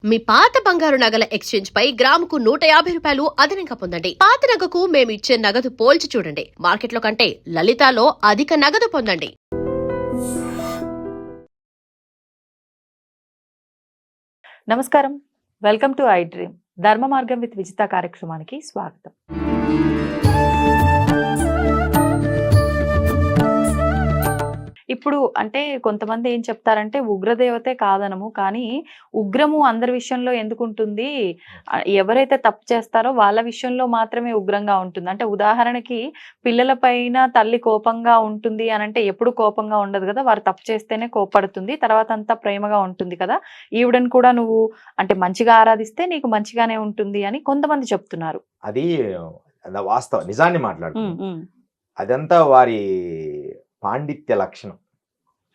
మీ పాత బంగారు నగల ఎక్స్చేంజ్ పై గ్రాముకు 150 రూపాయలు అదనంగా పొందండి. పాత నగకు మేము ఇచ్చే నగదు పోల్చి చూడండి. మార్కెట్లో కంటే లలితాలో అధిక నగదు పొందండి. నమస్కారం, వెల్కమ్ టు ఐ డ్రీమ్. ధర్మ మార్గం విత్ విజిత కార్యక్రమానికి స్వాగతం. ఇప్పుడు అంటే కొంతమంది ఏం చెప్తారంటే ఉగ్రదేవతే కాదనము, కానీ ఉగ్రము అందరి విషయంలో ఎందుకు ఉంటుంది, ఎవరైతే తప్పు చేస్తారో వాళ్ళ విషయంలో మాత్రమే ఉగ్రంగా ఉంటుంది. అంటే ఉదాహరణకి పిల్లల పైన తల్లి కోపంగా ఉంటుంది అని అంటే ఎప్పుడు కోపంగా ఉండదు కదా, వారు తప్పు చేస్తేనే కోపడుతుంది, తర్వాత అంతా ప్రేమగా ఉంటుంది కదా. ఈవిడని కూడా నువ్వు అంటే మంచిగా ఆరాధిస్తే నీకు మంచిగానే ఉంటుంది అని కొంతమంది చెప్తున్నారు. అది వాస్తవం, నిజాన్ని మాట్లాడు. అదంతా వారి పాండిత్య లక్షణం,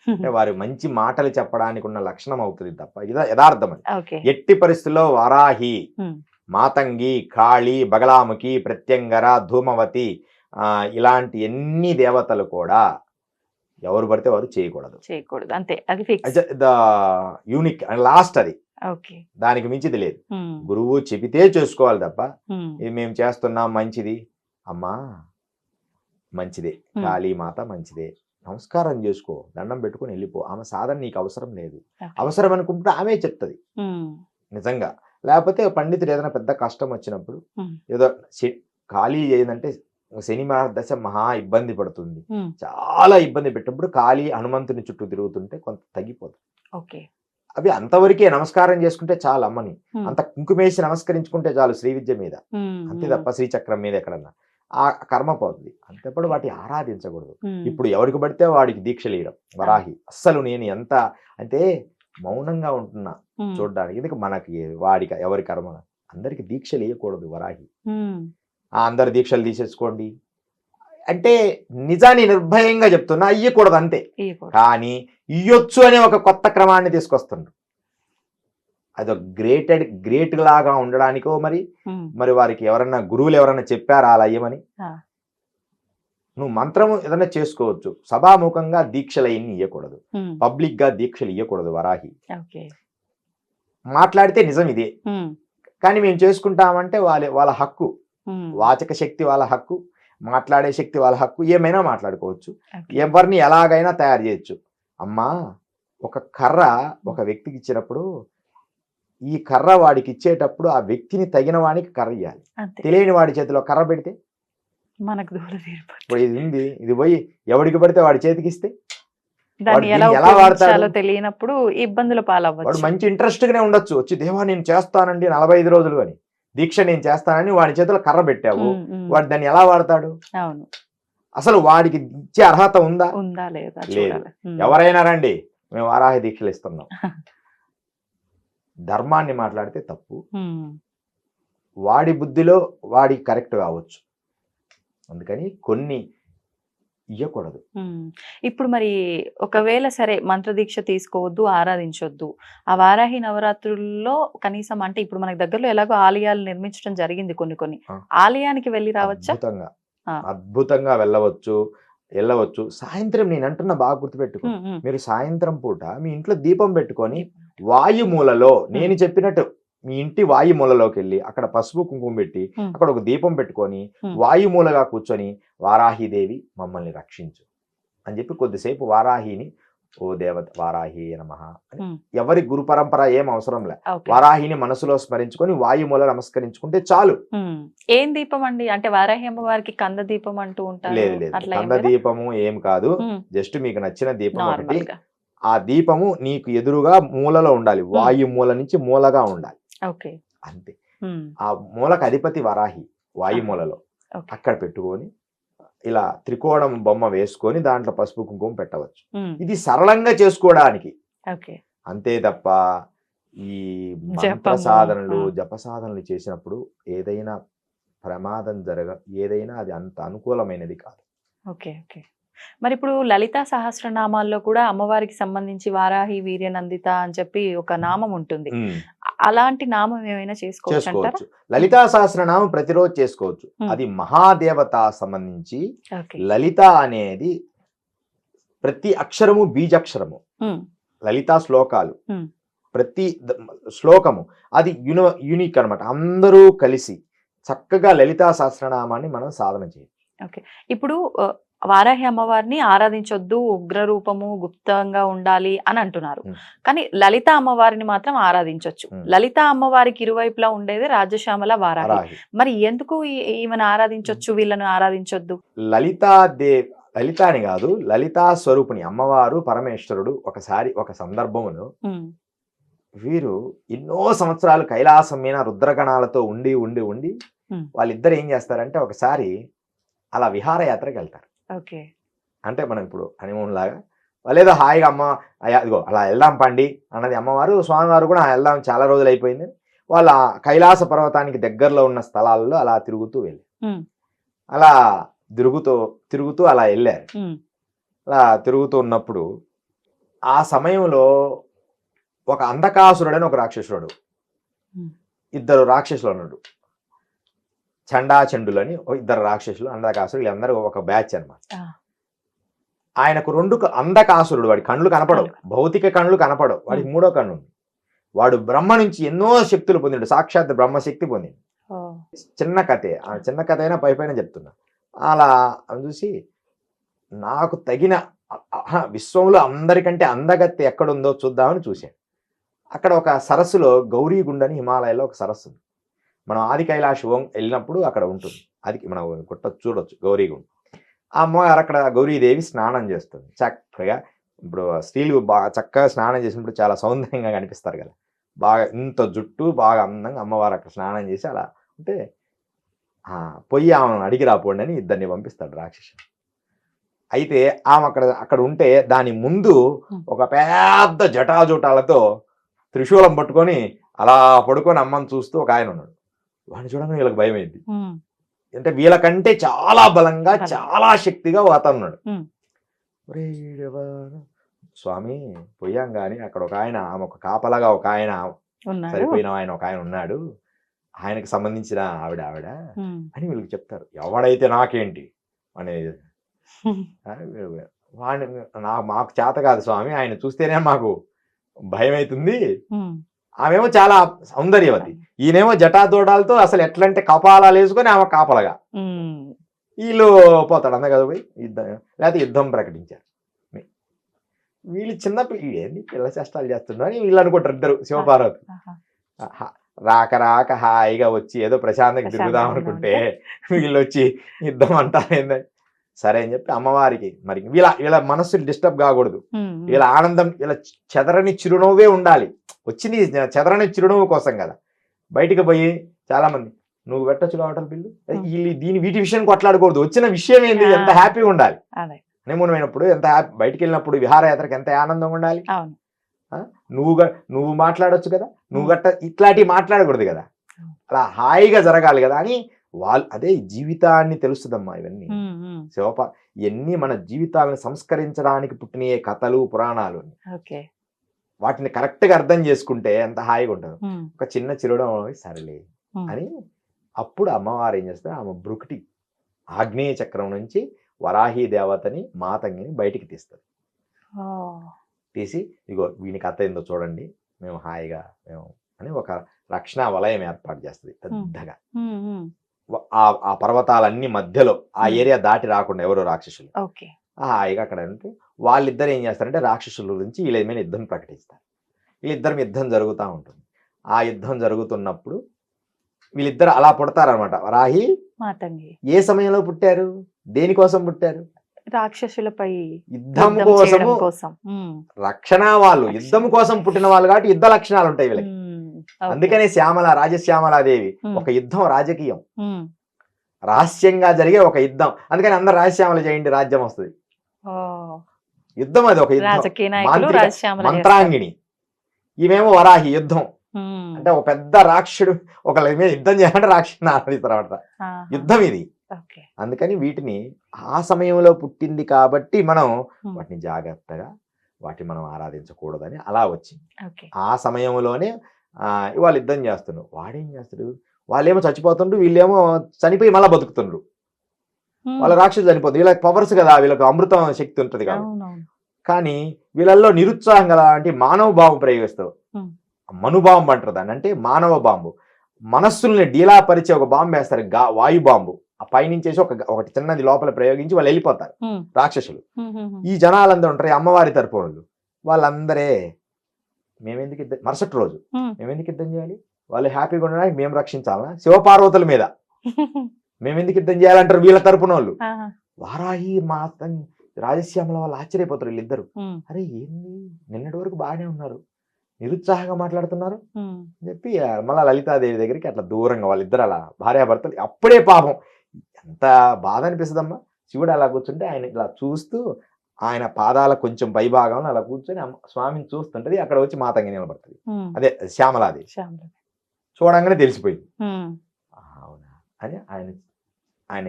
అంటే వారి మంచి మాటలు చెప్పడానికి ఉన్న లక్షణం అవుతుంది తప్ప ఇది యథార్థం. అది ఎట్టి పరిస్థితుల్లో వారాహి, మాతంగి, కాళి, బగలాముఖి, ప్రత్యంగర, ధూమవతి ఇలాంటి ఎన్ని దేవతలు కూడా ఎవరు పడితే వారు చేయకూడదు అంతే. అది ఫిక్స్, యూనిక్ లాస్ట్ అది. ఓకే, దానికి మించిది లేదు. గురువు చెబితే చేసుకోవాలి తప్ప ఇది మేము చేస్తున్నాం మంచిది, అమ్మా మంచిదే, కాళీమాత మంచిదే, నమస్కారం చేసుకో, దండం పెట్టుకుని వెళ్ళిపో, ఆమె సాధన నీకు అవసరం లేదు. అవసరం అనుకుంటే ఆమె చెప్తుంది నిజంగా. లేకపోతే పండితుడు ఏదైనా పెద్ద కష్టం వచ్చినప్పుడు ఏదో ఖాళీ ఏంటంటే శని దశ మహా ఇబ్బంది పడుతుంది, చాలా ఇబ్బంది పెట్టినప్పుడు ఖాళీ హనుమంతుని చుట్టూ తిరుగుతుంటే కొంత తగ్గిపోతుంది. అవి అంతవరకే నమస్కారం చేసుకుంటే చాలు, అమ్మని అంత కుంకుమేసి నమస్కరించుకుంటే చాలు శ్రీ విద్య మీద, అంతే తప్ప శ్రీచక్రం మీద ఎక్కడన్నా ఆ కర్మ పోతుంది. అంతేప్పుడు వాటి ఆరాధించకూడదు. ఇప్పుడు ఎవరికి పడితే వాడికి దీక్షలు ఇవ్వడం వరాహి అస్సలు. నేను ఎంత అంటే మౌనంగా ఉంటున్నా చూడడానికి, ఎందుకు మనకి వాడికి ఎవరి కర్మ, అందరికి దీక్షలు ఇవ్వకూడదు వరాహి. అందరు దీక్షలు తీసేసుకోండి అంటే నిజాన్ని నిర్భయంగా చెప్తున్నా, ఇయ్యకూడదు అంతే. కానీ ఇయ్యొచ్చు అనే ఒక కొత్త క్రమాన్ని తీసుకొస్తుండ్రు. అదొక గ్రేట్ లాగా ఉండడానికో మరి వారికి ఎవరన్నా గురువులు ఎవరన్నా చెప్పారా అలా అయ్యమని? నువ్వు మంత్రం ఏదైనా చేసుకోవచ్చు, సభాముఖంగా దీక్షలు అయ్యి ఇవ్వకూడదు, పబ్లిక్ గా దీక్షలు ఇవ్వకూడదు వరాహి. మాట్లాడితే నిజం ఇదే, కానీ మేము చేసుకుంటామంటే వాళ్ళ హక్కు, వాచక శక్తి వాళ్ళ హక్కు, మాట్లాడే శక్తి వాళ్ళ హక్కు, ఏమైనా మాట్లాడుకోవచ్చు, ఎవరిని ఎలాగైనా తయారు చేయొచ్చు. అమ్మా, ఒక కర్ర ఒక వ్యక్తికి ఇచ్చినప్పుడు ఈ కర్ర వాడికి ఇచ్చేటప్పుడు ఆ వ్యక్తిని తగిన వాడికి కర్ర ఇవ్వాలి. తెలియని వాడి చేతిలో కర్ర పెడితే మనకు ఇప్పుడు ఇది ఉంది, ఇది పోయి ఎవడికి పడితే వాడి చేతికి ఇస్తే ఎలా వాడతాడో తెలియనప్పుడు ఇబ్బందుల పాలవ్వచ్చు. వాడు మంచి ఇంట్రెస్ట్ గానే ఉండొచ్చు, వచ్చి దేవా నేను చేస్తానండి 45 రోజులు అని దీక్ష నేను చేస్తానని వాడి చేతిలో కర్ర పెట్టావు, వాడు దాన్ని ఎలా వాడతాడు? అసలు వాడికి ఇచ్చే అర్హత ఉందా లేదా? లేదు. ఎవరైనా రండి, మేము వారాహి దీక్షలు ఇస్తున్నాం. ధర్మాన్ని మాట్లాడితే తప్పు, వాడి బుద్ధిలో వాడి కరెక్ట్ కావచ్చు, అందుకని కొన్ని ఇయ్యకూడదు. ఇప్పుడు మరి ఒకవేళ సరే మంత్రదీక్ష తీసుకోవద్దు, ఆరాధించొద్దు, ఆ వారాహి నవరాత్రుల్లో కనీసం అంటే ఇప్పుడు మనకి దగ్గరలో ఎలాగో ఆలయాలు నిర్మించడం జరిగింది, కొన్ని ఆలయానికి వెళ్ళి రావచ్చా? అద్భుతంగా వెళ్ళవచ్చు. సాయంత్రం నేను అంటున్నా బాగా గుర్తుపెట్టుకో, మీరు సాయంత్రం పూట మీ ఇంట్లో దీపం పెట్టుకొని వాయుమూలలో, నేను చెప్పినట్టు మీ ఇంటి వాయుమూలలోకి వెళ్ళి అక్కడ పసుపు కుంకుమ పెట్టి అక్కడ ఒక దీపం పెట్టుకొని వాయుమూలగా కూర్చొని వారాహిదేవి మమ్మల్ని రక్షించు అని చెప్పి కొద్దిసేపు వారాహిని, ఓ దేవత వారాహి నమః అని, ఎవరి గురు పరంపర ఏం అవసరం లే, వారాహిని మనసులో స్మరించుకొని వాయుమూల నమస్కరించుకుంటే చాలు. ఏం దీపం అండి అంటే వారాహి అమ్మవారికి కంద దీపం అంటూ ఉంటారు? లేదు, కంద దీపము ఏం కాదు, జస్ట్ మీకు నచ్చిన దీపం ఒకటి. ఆ దీపము నీకు ఎదురుగా మూలలో ఉండాలి, వాయుమూల నుంచి మూలగా ఉండాలి, అంతే. ఆ మూలకు అధిపతి వరాహి, వాయుమూలలో అక్కడ పెట్టుకొని ఇలా త్రికోణం బొమ్మ వేసుకొని దాంట్లో పసుపు కుంకుమ పెట్టవచ్చు. ఇది సరళంగా చేసుకోవడానికి అంతే తప్ప ఈ మంత్ర సాధనలు జప సాధనలు చేసినప్పుడు ఏదైనా ప్రమాదం ఏదైనా అది అంత అనుకూలమైనది కాదు. మరి ఇప్పుడు లలితా సహస్రనామాల్లో కూడా అమ్మవారికి సంబంధించి వారాహి వీర్యనందిత అని చెప్పి ఒక నామం ఉంటుంది, అలాంటి నామం ఏమైనా చేసుకోవచ్చు? లలితా సహస్రనామం ప్రతిరోజు చేసుకోవచ్చు. అది మహాదేవత సంబంధించి లలిత అనేది ప్రతి అక్షరము బీజాక్షరము. లలితా శ్లోకాలు ప్రతి శ్లోకము అది యూనిక్ అన్నమాట. అందరూ కలిసి చక్కగా లలితా సహస్రనామాన్ని మనం సాధన చేయాలి. ఇప్పుడు వారాహి అమ్మవారిని ఆరాధించొద్దు, ఉగ్ర రూపము గుప్తంగా ఉండాలి అని అంటున్నారు. కానీ లలిత అమ్మవారిని మాత్రం ఆరాధించొచ్చు. లలిత అమ్మవారికి ఇరువైపులా ఉండేది రాజశ్యామల, వారాహి. మరి ఎందుకు ఈమెను ఆరాధించొచ్చు, వీళ్ళను ఆరాధించొద్దు? లలిత అని కాదు, లలితా స్వరూపిణి అమ్మవారు పరమేశ్వరుడు. ఒకసారి ఒక సందర్భంలో వీరు ఎన్నో సంవత్సరాలు కైలాసం మీద రుద్రగణాలతో ఉండి ఉండి ఉండి వాళ్ళిద్దరు ఏం చేస్తారంటే ఒకసారి అలా విహారయాత్రకి వెళ్తారు. అంటే మనం ఇప్పుడు హనీమూన్ లాగా వాళ్ళేదో హాయిగా అమ్మ ఇదిగో అలా వెళ్దాం పండి అన్నది అమ్మవారు. స్వామివారు కూడా వెళ్దాం చాలా రోజులు అయిపోయింది వాళ్ళ కైలాస పర్వతానికి దగ్గరలో ఉన్న స్థలాల్లో అలా తిరుగుతూ వెళ్ళి అలా తిరుగుతూ అలా వెళ్ళారు. అలా తిరుగుతూ ఉన్నప్పుడు ఆ సమయంలో ఒక అంధకాసురుడని ఒక రాక్షసుడు, ఇద్దరు రాక్షసులు అన్నాడు. చండాచండులని ఇద్దరు రాక్షసులు, అంధకాసురుడు, వీళ్ళందరూ ఒక బ్యాచ్ అన్నమాట. ఆయనకు రెండు అంధకాసురుడు, వాడి కళ్ళు కనపడవు, భౌతిక కళ్ళు కనపడవు, వాడికి మూడో కన్ను ఉంది. వాడు బ్రహ్మ నుంచి ఎన్నో శక్తులు పొందిండు, సాక్షాత్ బ్రహ్మశక్తి పొందిండు. చిన్న కథే, ఆ చిన్న కథ అయినా పైన చెప్తున్నా. అలా చూసి నాకు తగిన విశ్వంలో అందరికంటే అందగత్తె ఎక్కడుందో చూద్దామని చూశాను. అక్కడ ఒక సరస్సులో గౌరీగుండని హిమాలయాల్లో ఒక సరస్సు ఉంది. మనం ఆది కైలాష్ వెళ్ళినప్పుడు అక్కడ ఉంటుంది. అది మనం చూడొచ్చు గౌరీగుండ. ఆ అమ్మగారు అక్కడ గౌరీదేవి స్నానం చేస్తుంది చక్కగా. ఇప్పుడు స్త్రీలు బాగా చక్కగా స్నానం చేసినప్పుడు చాలా సౌందర్యంగా కనిపిస్తారు కదా, బాగా ఇంత జుట్టు బాగా అందంగా అమ్మవారు అక్కడ స్నానం చేసి అలా ఉంటే పొయ్యి ఆమెను అడిగి రాపోండి అని ఇద్దరిని పంపిస్తాడు రాక్షసుడు. అయితే ఆమె అక్కడ ఉంటే దాని ముందు ఒక పెద్ద జటాజుటాలతో త్రిశూలం పట్టుకొని అలా పడుకొని అమ్మని చూస్తూ ఒక ఆయన ఉన్నాడు. వాడిని చూడగానే వీళ్ళకి భయం అయింది. అంటే వీళ్ళకంటే చాలా బలంగా చాలా శక్తిగా అతనున్నాడు. స్వామి పోయాం గాని అక్కడ ఒక ఆయన, ఆమె ఒక కాపలాగా ఒక ఆయన, సరిపోయిన ఆయన ఒక ఆయన ఉన్నాడు, ఆయనకు సంబంధించిన ఆవిడ అని వీళ్ళకి చెప్తారు. ఎవడైతే నాకేంటి అనేది వాడిని మాకు చేత కాదు స్వామి, ఆయన చూస్తేనే మాకు భయం అవుతుంది. ఆమెమో చాలా సౌందర్యవతి, ఈయనేమో జటాదోడాలతో అసలు ఎట్లంటే కపాలాలు వేసుకొని ఆమె కాపలగా. వీళ్ళు పోతాడు అందా కదా పోయి యుద్ధం, లేకపోతే యుద్ధం ప్రకటించారు. వీళ్ళు చిన్న ఏంది పిల్ల చేష్టాలు చేస్తున్నారు అని వీళ్ళు అనుకుంటారు ఇద్దరు శివపార్వతి. రాక హాయిగా వచ్చి ఏదో ప్రశాంతంగా తిరుగుదాం అనుకుంటే వీళ్ళు వచ్చి యుద్ధం అంటారేందని సరే అని చెప్పి అమ్మవారికి మరి వీళ్ళ మనస్సు డిస్టర్బ్ కాకూడదు, వీళ్ళ ఆనందం, వీళ్ళ చెదరని చిరునవ్వే ఉండాలి. వచ్చింది చెదరని చిరునవ్వు కోసం కదా. బయటికి పోయి చాలా మంది నువ్వు పెట్టచ్చు కావటం బిల్లు, వీటి విషయం కొట్లాడకూడదు, వచ్చిన విషయం ఏంది, ఎంత హ్యాపీగా ఉండాలి. హనీమూన్ అయినప్పుడు ఎంత హ్యాపీ, బయటికి వెళ్ళినప్పుడు విహారయాత్రకి ఎంత ఆనందంగా ఉండాలి. నువ్వు మాట్లాడొచ్చు కదా, నువ్వు గట్ట ఇట్లాంటివి మాట్లాడకూడదు కదా, అలా హాయిగా జరగాలి కదా అని వాళ్ళు అదే జీవితాన్ని తెలుస్తుందమ్మా. ఇవన్నీ ఇవన్నీ మన జీవితాలను సంస్కరించడానికి పుట్టిన కథలు పురాణాలు. వాటిని కరెక్ట్ గా అర్థం చేసుకుంటే ఎంత హాయిగా ఉంటుంది. ఒక చిన్న చిరునవ్వు సరేలే అని అప్పుడు అమ్మవారు ఏం చేస్తారు, ఆమె బ్రుకుటి ఆగ్నేయ చక్రం నుంచి వరాహి దేవతని మాతంగిని బయటికి తీస్తారు. తీసి ఇగో వీని కథ ఏందో చూడండి, మేము హాయిగా అని ఒక రక్షణ వలయం ఏర్పాటు చేస్తుంది పెద్దగా. ఆ పర్వతాలన్నీ మధ్యలో ఆ ఏరియా దాటి రాకుండా ఎవరో రాక్షసులు హాయిగా అక్కడ అంటే వాళ్ళిద్దరు ఏం చేస్తారంటే రాక్షసుల గురించి వీళ్ళ మీద యుద్ధం ప్రకటిస్తారు. వీళ్ళిద్దరం యుద్ధం జరుగుతూ ఉంటుంది. ఆ యుద్ధం జరుగుతున్నప్పుడు వీళ్ళిద్దరు అలా పుడతారనమాట. వరాహి మాతంగి ఏ సమయంలో పుట్టారు, దేనికోసం పుట్టారు? రాక్షసులపై యుద్ధం కోసం, రక్షణ. వాళ్ళు యుద్ధం కోసం పుట్టిన వాళ్ళు కాబట్టి యుద్ధ లక్షణాలు ఉంటాయి వీళ్ళకి. అందుకనే రాజశ్యామలాదేవి ఒక యుద్ధం రాజకీయం, రహస్యంగా జరిగే ఒక యుద్ధం. అందుకని అందరు రాజశ్యామల చేయండి రాజ్యం వస్తుంది. యుద్ధం అది ఒక యుద్ధం. మంత్రాంగిణి ఈమెమో వరాహి యుద్ధం అంటే ఒక పెద్ద రాక్షసుడు ఒకళ్ళ మీద యుద్ధం చేయాలంటే రాక్షసుని ఆరాధిస్తారన్నమాట. యుద్ధం ఇది. అందుకని వీటిని ఆ సమయంలో పుట్టింది కాబట్టి మనం వాటిని జాగ్రత్తగా వాటిని మనం ఆరాధించకూడదని అలా వచ్చింది. ఆ సమయంలోనే వాళ్ళు యుద్ధం చేస్తున్నారు. వాడేం చేస్తాడు, వాళ్ళేమో చచ్చిపోతుండ్రు, వీళ్ళేమో చనిపోయి మళ్ళీ బతుకుతుండ్రు. వాళ్ళ రాక్షసు చనిపోతుంది, వీళ్ళకి పవర్స్ కదా, వీళ్ళకి అమృతం శక్తి ఉంటుంది కాబట్టి. కానీ వీళ్ళల్లో నిరుత్సాహం కదా అంటే మానవ భావం ప్రయోగిస్తావు. మను బాంబు అంటారు దాన్ని, అంటే మానవ బాంబు. మనస్సుల్ని డీలా పరిచే ఒక బాంబు వేస్తారు, వాయు బాంబు. ఆ పైనుంచేసి ఒకటి చిన్నది లోపల ప్రయోగించి వాళ్ళు వెళ్ళిపోతారు రాక్షసులు. ఈ జనాలందరూ ఉంటారు, ఈ అమ్మవారి తరపు వాళ్ళు, వాళ్ళందరే మేమెందుకు యుద్ధం, మరుసటి రోజు మేమెందుకు యుద్ధం చేయాలి, వాళ్ళు హ్యాపీగా ఉండడానికి మేము రక్షించాలనా, శివపార్వతుల మీద మేమెందుకు యుద్ధం చేయాలంటారు వీళ్ళ తరపున వాళ్ళు. వారాహి మాత రాజశ్యామల వాళ్ళు ఆశ్చర్యపోతారు వీళ్ళిద్దరు. అరే ఏంది, నిన్నటి వరకు బాగానే ఉన్నారు, నిరుత్సాహంగా మాట్లాడుతున్నారు అని చెప్పి మళ్ళీ లలితాదేవి దగ్గరికి అట్లా దూరంగా వాళ్ళిద్దరు అలా భార్యాభర్తలు. అప్పుడే పాపం ఎంత బాధ అనిపిస్తుందమ్మా. శివుడు అలా కూర్చుంటే ఆయన ఇలా చూస్తూ ఆయన పాదాల కొంచెం పై భాగంలో అలా కూర్చొని స్వామిని చూస్తుంటది. అక్కడ వచ్చి మాతంగి నిలబడుతుంది, అదే శ్యామలాదేవి. చూడంగానే తెలిసిపోయింది అవునా అని. ఆయన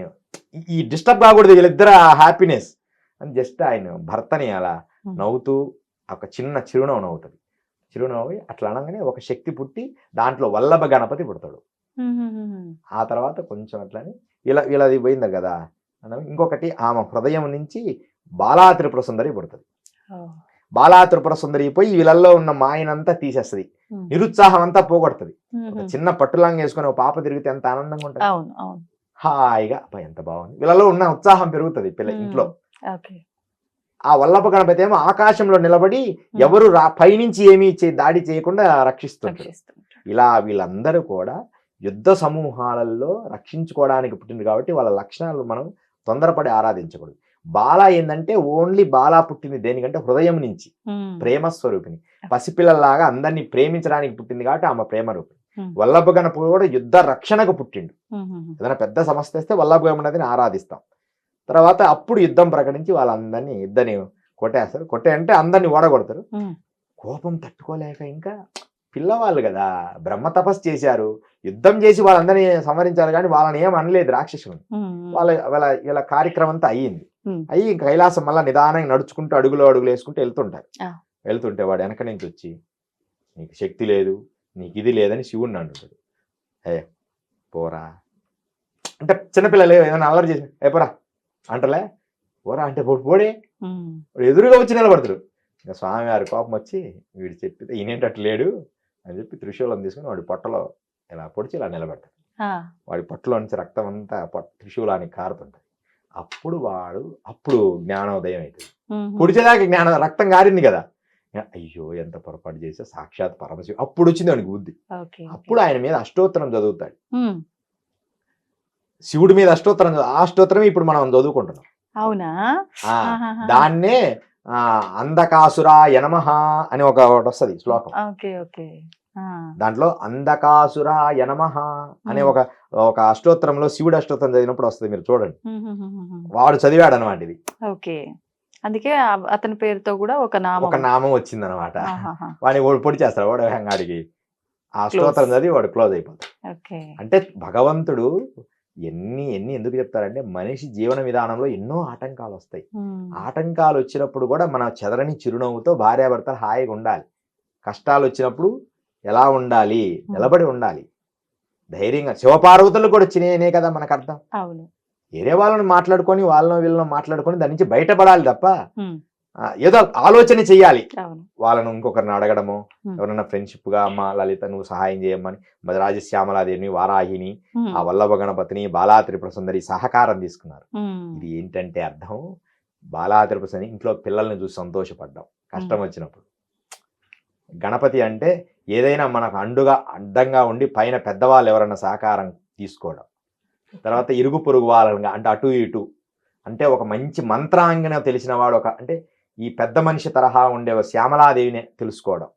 ఈ డిస్టర్బ్ కాకూడదు వీళ్ళిద్దరు హ్యాపీనెస్ అని జస్ట్ ఆయన భర్తని అలా నవ్వుతూ ఒక చిన్న చిరునవ్వు నవ్వుతుంది. చిరునవ్వు అట్లా అనగానే ఒక శక్తి పుట్టి దాంట్లో వల్లభ గణపతి పుడతాడు. ఆ తర్వాత కొంచెం అట్లని వీళ్ళది పోయింది కదా. ఇంకొకటి ఆమె హృదయం నుంచి బాలా త్రిపుర సుందరి పుడుతుంది. బాలా త్రిపుర సుందరి పోయి వీళ్ళల్లో ఉన్న మాయనంతా తీసేస్తుంది, నిరుత్సాహం అంతా పోగొడుతుంది. చిన్న పట్టులాంగ్ వేసుకుని ఒక పాప తిరిగితే ఎంత ఆనందంగా ఉంటుంది, హాయిగా ఎంత బాగుంది. వీళ్ళలో ఉన్న ఉత్సాహం పెరుగుతుంది ఇంట్లో. ఆ వల్లభ గణపతి ఏమో ఆకాశంలో నిలబడి ఎవరు పైనుంచి ఏమీ దాడి చేయకుండా రక్షిస్తుంటారు. ఇలా వీళ్ళందరూ కూడా యుద్ధ సమూహాలలో రక్షించుకోవడానికి పుట్టింది కాబట్టి వాళ్ళ లక్షణాలు మనం తొందరపడి ఆరాధించకూడదు. బాల ఏంటంటే ఓన్లీ బాలా పుట్టింది దేనికంటే హృదయం నుంచి, ప్రేమ స్వరూపిణి. పసిపిల్లలాగా అందరినీ ప్రేమించడానికి పుట్టింది కాబట్టి ఆమె ప్రేమ రూపిణి. వల్లభ గణపతి కూడా యుద్ధ రక్షణకు పుట్టిండు. ఏదైనా పెద్ద సమస్య వస్తే వల్లభ గణపతిని ఆరాధిస్తాం. తర్వాత అప్పుడు యుద్ధం ప్రకటించి వాళ్ళందరినీ ఇద్దరిని కొట్టేస్తారు. అంటే అందరినీ ఓడగొడతారు. కోపం తట్టుకోలేక ఇంకా పిల్లవాళ్ళు కదా, బ్రహ్మ తపస్సు చేశారు, యుద్ధం చేసి వాళ్ళందరినీ సంహరించారు, కానీ వాళ్ళని ఏం అనలేదు రాక్షసులు. వీళ్ళ కార్యక్రమం అంతా అయ్యింది. అయ్యి కైలాసం మళ్ళీ నిదానంగా నడుచుకుంటూ అడుగులు వేసుకుంటూ వెళ్తుంటే వాడు వెనక నుంచి వచ్చి నీకు శక్తి లేదు, నీకు ఇది లేదని శివుడిని అంటుంటాడు. పోరా అంటే చిన్నపిల్లలు ఏదైనా అల్లరి చేసి పోరా అంటలే, పోరా అంటే పోడే వాడు ఎదురుగా వచ్చి నిలబడతాడు. ఇంకా స్వామివారి కోపం వచ్చి వీడు చెప్పితే ఈయనేంటట్టు లేడు అని చెప్పి త్రిశూలం తీసుకుని వాడి పొట్టలో ఇలా పొడిచి ఇలా నిలబెడతాడు. వాడి పొట్టలో నుంచి రక్తం అంతా త్రిశూలానికి కారుతుంటది. అప్పుడు జ్ఞానోదయం అవుతుంది. పొడిచేదాకా రక్తం కారింది కదా, అయ్యో ఎంత పొరపాటు చేసా, సాక్షాత్ పరమశివుడు. అప్పుడు వచ్చింది వాడికి బుద్ధి. అప్పుడు ఆయన మీద అష్టోత్తరం చదువుతాడు. శివుడి మీద అష్టోత్తరం, ఆ అష్టోత్తరమే ఇప్పుడు మనం చదువుకుంటున్నాం. అవునా? దాన్నే అంధకాసురాయ నమః అని ఒకటి వస్తుంది శ్లోకం. దాంట్లో అంధకాసురాయ నమః అనే ఒక అష్టోత్తరంలో శివుడు అష్టోత్తరం చదివినప్పుడు వస్తుంది, మీరు చూడండి. వాడు చదివాడు అనమాట ఇది. అందుకే అతని పేరుతో కూడా ఒక నామం వచ్చింది అనమాట. వాడిని పొడి చేస్తాడు, వాడు హంగాడికి ఆ స్తోత్రం చదివి వాడు క్లోజ్ అయిపోతాడు. అంటే భగవంతుడు ఎన్ని ఎందుకు చెప్తారంటే మనిషి జీవన విధానంలో ఎన్నో ఆటంకాలు వస్తాయి. ఆటంకాలు వచ్చినప్పుడు కూడా మన చెదరని చిరునవ్వుతో భార్యాభర్తలు హాయిగా ఉండాలి. కష్టాలు వచ్చినప్పుడు ఎలా ఉండాలి, నిలబడి ఉండాలి ధైర్యంగా. శివపార్వతులు కూడా వచ్చినాయనే కదా మనకు అర్థం. వేరే వాళ్ళని మాట్లాడుకొని వీళ్ళని మాట్లాడుకొని దాని నుంచి బయటపడాలి తప్ప ఏదో ఆలోచన చెయ్యాలి. వాళ్ళను ఇంకొకరిని అడగడము, ఎవరన్నా ఫ్రెండ్షిప్ గా అమ్మ లలిత నువ్వు సహాయం చేయమని రాజశ్యామలాదేవిని, వారాహిని, ఆ వల్లభ గణపతిని, బాలా త్రిపుర సుందరి సహకారం తీసుకున్నారు. ఇది ఏంటంటే అర్థం, బాలా త్రిపుర సుందరి ఇంట్లో పిల్లల్ని చూసి సంతోషపడ్డాం కష్టం వచ్చినప్పుడు. గణపతి అంటే ఏదైనా మనకు అడ్డంగా ఉండి పైన పెద్దవాళ్ళు ఎవరన్నా సహకారం తీసుకోవడం. తర్వాత ఇరుగు పొరుగు వాళ్ళగా అంటే అటు ఇటు అంటే ఒక మంచి మంత్రాంగన తెలిసిన వాడు, అంటే ఈ పెద్ద మనిషి తరహా ఉండే శ్యామలాదేవిని తెలుసుకోవడం.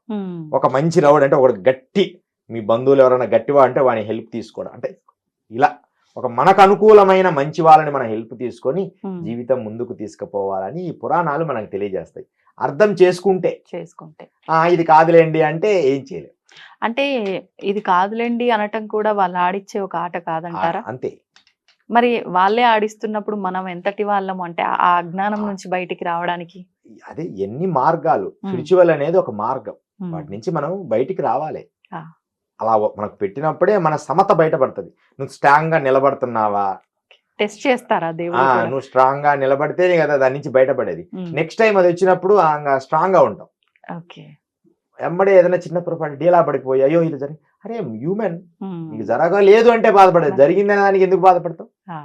ఒక మంచి రౌడ్ అంటే ఒక గట్టి, మీ బంధువులు ఎవరైనా గట్టివా అంటే వాని హెల్ప్ తీసుకోవడం. అంటే ఇలా ఒక మనకు అనుకూలమైన మంచి వాళ్ళని మనం హెల్ప్ తీసుకొని జీవితం ముందుకు తీసుకుపోవాలని ఈ పురాణాలు మనకు తెలియజేస్తాయి. అర్థం చేసుకుంటే ఇది కాదులేండి అంటే ఏం చేయలేం. అంటే ఇది కాదులేండి అనటం కూడా వాళ్ళు ఆడిచ్చే ఒక ఆట కాదంటారా? అంతే. మరి వాళ్ళే ఆడిస్తున్నప్పుడు మనం ఎంతటి వాళ్ళము అంటే ఆ అజ్ఞానం నుంచి బయటికి రావడానికి? అదే ఎన్ని మార్గాలు, స్పిరిచువల్ అనేది ఒక మార్గం, వాటి నుంచి మనం బయటికి రావాలి. అలా మనకు పెట్టినప్పుడే మన సమత బయటపడుతుంది. నువ్వు స్ట్రాంగ్ గా నిలబడుతున్నావా టెస్ట్ చేస్తారా దేవుడు? నువ్వు స్ట్రాంగ్ గా నిలబడితేనే కదా దాని నుంచి బయటపడేది. నెక్స్ట్ టైం అది వచ్చినప్పుడు స్ట్రాంగ్ గా ఉంటాం. వెంబడే ఏదైనా చిన్న పొరపాటు డీలా పడిపోయి అయ్యో ఇది జరిగి అరే హ్యూమన్ ఉమ్. నీకు జరగలేదు అంటే బాధపడదు, జరిగిందనే దానికి ఎందుకు బాధపడతావు? ఆ,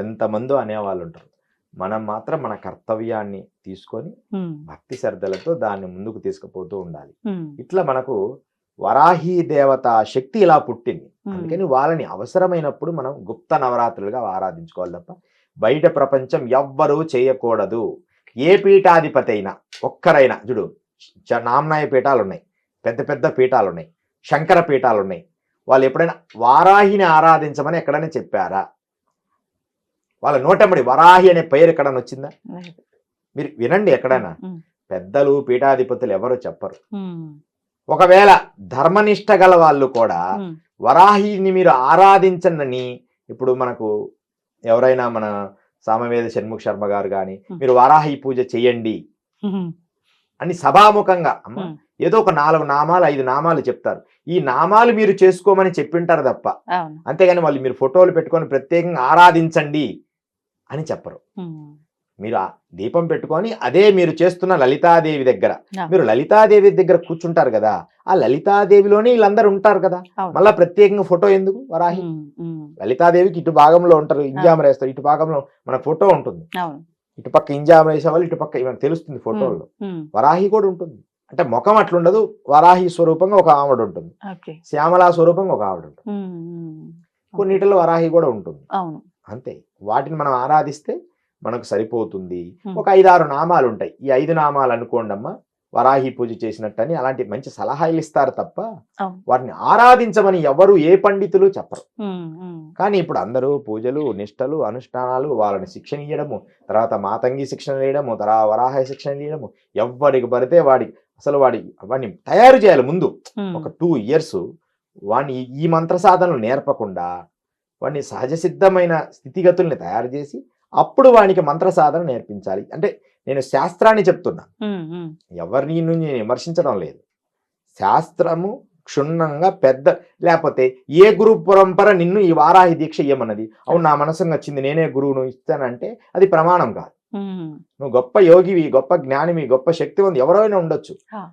ఎంతమందో అనేవాళ్ళు ఉంటారు. మనం మాత్రం మన కర్తవ్యాన్ని తీసుకొని ఉమ్, భక్తి శ్రద్ధలతో దాన్ని ముందుకు తీసుకుపోతూ ఉండాలి. ఉమ్, ఇట్లా మనకు వరాహి దేవత శక్తి ఇలా పుట్టింది. ఉమ్. అందుకని వాళ్ళని అవసరమైనప్పుడు మనం గుప్త నవరాత్రులుగా ఆరాధించుకోవాలి తప్ప బయట ప్రపంచం ఎవ్వరూ చేయకూడదు. ఏ పీఠాధిపతి అయినా ఒక్కరైనా చూడు, నామనాయ పీఠాలు ఉన్నాయి, పెద్ద పెద్ద పీఠాలు ఉన్నాయి, శంకర పీఠాలు ఉన్నాయి. వాళ్ళు ఎప్పుడైనా వారాహిని ఆరాధించమని ఎక్కడైనా చెప్పారా? వాళ్ళ నోటెంబడి వరాహి అనే పేరు ఎక్కడైనా వచ్చిందా? లేదు. మీరు వినండి, ఎక్కడైనా ఉమ్, పెద్దలు పీఠాధిపతులు ఎవరు చెప్పరు. ఉమ్, ఒకవేళ ధర్మనిష్ట గల వాళ్ళు కూడా ఉమ్, వరాహిని మీరు ఆరాధించనని, ఇప్పుడు మనకు ఎవరైనా మన సామవేద షణ్ముఖ శర్మ గారు కానీ మీరు వరాహి పూజ చెయ్యండి ఉమ్, అని సభాముఖంగా అమ్మ ఉమ్. ఏదో ఒక 4 నామాలు 5 నామాలు చెప్తారు. ఈ నామాలు మీరు చేసుకోమని చెప్పింటారు తప్ప, అవును. అంతేగాని వాళ్ళు మీరు ఫోటోలు పెట్టుకొని ప్రత్యేకంగా ఆరాధించండి అని చెప్పరు. ఉమ్, మీరు ఆ దీపం పెట్టుకొని అదే మీరు చేస్తున్న లలితాదేవి దగ్గర, ఆ. మీరు లలితాదేవి దగ్గర కూర్చుంటారు కదా, ఆ లలితాదేవిలోనే వీళ్ళందరూ ఉంటారు కదా, అవును. మళ్ళా ప్రత్యేకంగా ఫోటో ఎందుకు? వరాహి ఉమ్, ఉమ్, లలితాదేవికి ఇటు భాగంలో ఉంటారు, ఇంజామర వేస్తారు, ఇటు భాగంలో మన ఫోటో ఉంటుంది, అవును. ఇటు పక్క ఇంజామర వేసే వాళ్ళు ఇటు పక్క మనకు తెలుస్తుంది ఫోటోల్లో. ఉమ్, వరాహి కూడా ఉంటుంది, అంటే ముఖం అట్లుండదు, వరాహి స్వరూపంగా ఒక ఆవిడ ఉంటుంది, ఓకే. శ్యామలా స్వరూపంగా ఒక ఆవిడ ఉంటుంది, ఉమ్, ఉమ్, కొన్నిటిలో వరాహి కూడా ఉంటుంది. అవును. అంతే, వాటిని మనం ఆరాధిస్తే మనకు సరిపోతుంది. Hmm. ఒక 5-6 నామాలు ఉంటాయి, ఈ 5 నామాలు అనుకోండి అమ్మ వరాహి పూజ చేసినట్టని, అలాంటి మంచి సలహాలు ఇస్తారు తప్ప అవును. వాటిని ఆరాధించమని ఎవరు ఏ పండితులు చెప్పరు. ఉమ్, ఉమ్, కానీ ఇప్పుడు అందరూ పూజలు నిష్టలు అనుష్ఠానాలు వాళ్ళని శిక్షణ ఇవ్వడము, తర్వాత మాతంగి శిక్షణ వేయడము, తర్వాత వరాహ శిక్షణ ఇవ్వడము, ఎవరికి పడితే వాడిని తయారు చేయాలి. ముందు ఉమ్, ఒక 2 years వాడిని ఈ మంత్ర సాధనలు నేర్పకుండా వాడిని సహజ సిద్ధమైన స్థితిగతుల్ని తయారు చేసి అప్పుడు వానికి మంత్ర సాధన నేర్పించాలి. అంటే నేను శాస్త్రాన్ని చెప్తున్నా, ఉమ్, ఉమ్, ఎవరిని నేను విమర్శించడం లేదు. శాస్త్రము క్షుణ్ణంగా పెద్ద, లేకపోతే ఏ గురు పరంపర నిన్ను ఈ వారాహి దీక్ష ఇయ్యమన్నది, అవును నా మనసుకు నచ్చింది నేనే గురువును ఇస్తానంటే అది ప్రమాణం కాదు. ఉమ్, నువ్వు గొప్ప యోగివి, గొప్ప జ్ఞానివి, గొప్ప శక్తివంతుడు ఎవరైనా ఉండొచ్చు, హా.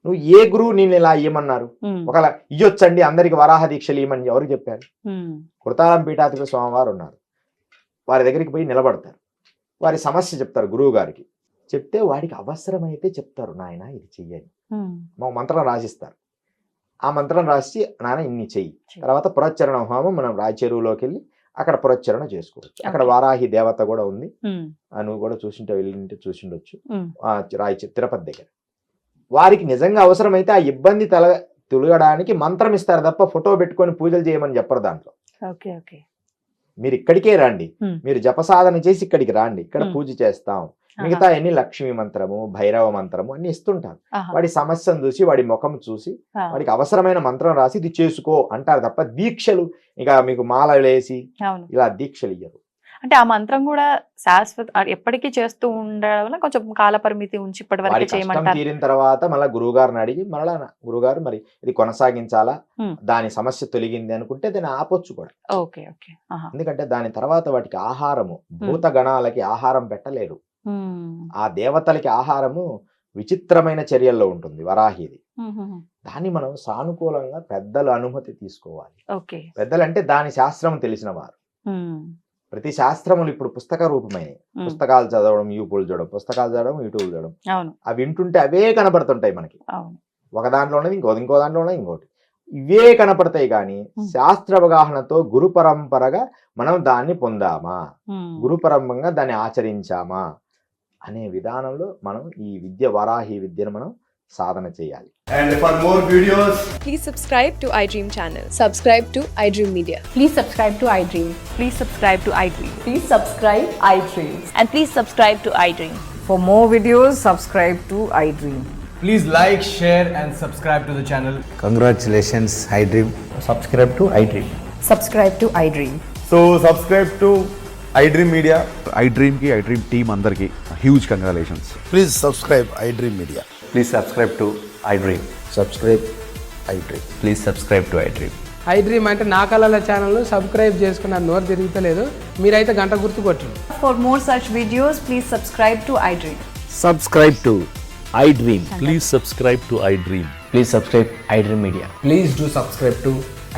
నువ్వు ఏ గురువు నిన్ను ఇలా ఇయ్యమన్నారు? ఉమ్, ఒకవేళ ఇయ్యొచ్చండి అందరికి వరాహ దీక్షలు ఇవ్వమని ఎవరు చెప్పారు? ఉమ్, కృతాళం పీఠాధిపతి స్వామివారు ఉన్నారు, వారి దగ్గరికి పోయి నిలబడతారు, వారి సమస్య చెప్తారు గురువు గారికి, చెప్తే వాడికి అవసరమైతే చెప్తారు, నాయన ఇది చెయ్యని, ఉమ్, మా మంత్రం రాసిస్తారు. ఆ మంత్రం రాసి నాన్న ఇన్ని చెయ్యి, చెయ్యి. తర్వాత పురచ్చరణ హోమం మనం రాయచెరువులోకి వెళ్ళి అక్కడ పురచ్చరణ చేసుకోవచ్చు. అక్కడ Okay. వారాహి దేవత కూడా ఉంది, ఉమ్, నువ్వు కూడా వెళ్ళింటే చూసిండొచ్చు, ఉమ్, తిరుపతి దగ్గర. వారికి నిజంగా అవసరమైతే ఆ ఇబ్బంది తొలగడానికి మంత్రం ఇస్తారు తప్ప ఫోటో పెట్టుకొని పూజలు చేయమని చెప్పరు దాంట్లో. Okay, okay. మీరు ఇక్కడికే రండి, Hmm. మీరు జపసాధన చేసి ఇక్కడికి రండి, ఇక్కడ Hmm. పూజ చేస్తాం, మిగతా అన్ని లక్ష్మీ మంత్రము భైరవ మంత్రము అన్ని ఇస్తుంటారు. ఆహా. వాడి సమస్యను చూసి వాడి ముఖం చూసి ఆ, వాడికి అవసరమైన మంత్రం రాసి ఇది చేసుకో అంటారు తప్ప దీక్షలు ఇక మీకు మాల వేసి అవును. ఇలా దీక్షలు ఇయ్యరు. అంటే ఆ మంత్రం కూడా శాశ్వత ఎప్పటికీ చేస్తూ ఉండడం వల్ల కొంచెం కాల పరిమితి ఉంచి ఇప్పటి వాడి వరకు కష్టం చేయమంటారు. తీరిన తర్వాత మళ్ళీ గురువుగారిని అడిగి మళ్ళా గురువుగారు మరి ఇది కొనసాగించాలా, Hmm. దాని సమస్య తొలగింది అనుకుంటే దాన్ని ఆపొచ్చు కూడా. Okay, okay. ఆహా. ఎందుకంటే దాని తర్వాత వాటికి ఆహారము, భూతగణాలకి ఆహారం పెట్టలేరు, ఉమ్, ఆ దేవతలకి ఆహారము విచిత్రమైన చర్యల్లో ఉంటుంది వరాహిది. ఉమ్, ఉమ్, దాన్ని మనం సానుకూలంగా పెద్దల అనుమతి తీసుకోవాలి. ఓకే. పెద్దలు అంటే దాని శాస్త్రం తెలిసిన వారు. ఉమ్, ప్రతి శాస్త్రములు ఇప్పుడు పుస్తక రూపమైనవి, ఉమ్, పుస్తకాలు చదవడం, యూపులు చూడడం, పుస్తకాలు చదవడం, యూట్యూబ్ చూడడం, అవును, అవి వింటుంటే అవే కనపడుతుంటాయి మనకి. అవును. ఒక దాంట్లో ఉన్నది ఇంకో దాంట్లో ఉన్నది ఇంకోటి, ఇవే కనపడతాయి. కానీ శాస్త్ర అవగాహనతో గురు పరంపరగా మనం దాన్ని పొందామా, ఉమ్, గురు పరంపరంగా దాన్ని ఆచరించామా అనే విధానంలో మనం ఈ విద్య వరాహి విద్యను మనం సాధన చేయాలి. And for more videos, Please subscribe to iDream channel. Subscribe to iDream Media. Please subscribe to iDream. Please subscribe to iDream. Please subscribe iDream. And please subscribe to iDream. For more videos, subscribe to iDream. please like, share and subscribe to the channel. Congratulations, iDream. Subscribe to iDream. Subscribe to iDream. So subscribe to iDream Media. iDream team అందరికి huge congratulations. Please subscribe iDream Media. Please subscribe to iDream. Subscribe iDream. Please subscribe to iDream. iDream అంటే నా కళల ఛానల్ను subscribe చేసుకున్న నోరు తిరుగుతలేదు, మీరైతే గంట గుర్తు కొట్టండి. For more such videos, please subscribe to iDream. Subscribe to iDream. Please subscribe to iDream. Please subscribe iDream Media. Please do subscribe to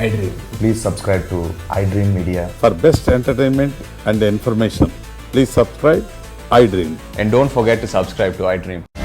iDream. Please subscribe to iDream Media. For best entertainment and information, please subscribe iDream. And don't forget to subscribe to iDream.